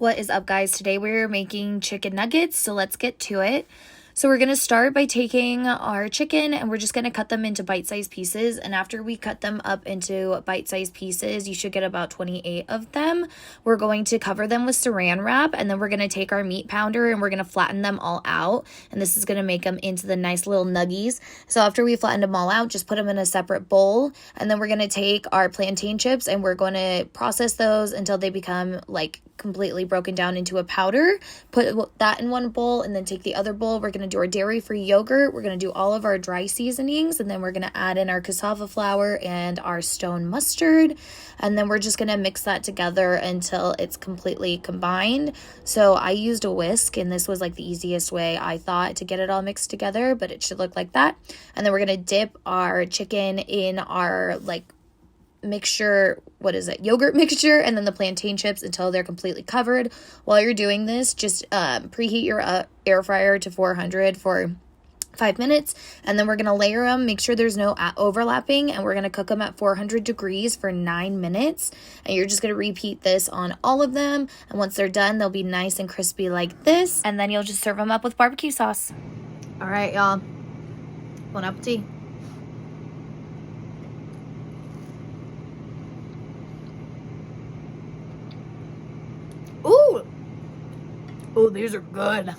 What is up, guys? Today we're making chicken nuggets, so let's get to it. So we're going to start by taking our chicken and we're just going to cut them into bite-sized pieces. And after we cut them up into bite-sized pieces, you should get about 28 of them. We're going to cover them with saran wrap, and then we're going to take our meat pounder and we're going to flatten them all out. And this is going to make them into the nice little nuggies. So after we flattened them all out, just put them in a separate bowl. And then we're going to take our plantain chips and we're going to process those until they become like completely broken down into a powder. Put that in one bowl, and then take the other bowl. We're going to do our dairy-free yogurt. We're going to do all of our dry seasonings, and then we're going to add in our cassava flour and our stone mustard, and then we're just going to mix that together until it's completely combined. So I used a whisk, and this was like the easiest way I thought to get it all mixed together, but it should look like that. And then we're going to dip our chicken in our mixture, yogurt mixture, and then the plantain chips until they're completely covered. While you're doing this, just preheat your air fryer to 400 for 5 minutes, and then we're going to layer them, make sure there's no overlapping, and we're going to cook them at 400 degrees for 9 minutes. And you're just going to repeat this on all of them, and once they're done, they'll be nice and crispy like this, and then you'll just serve them up with barbecue sauce. All right, y'all, bon appetit. Ooh, these are good.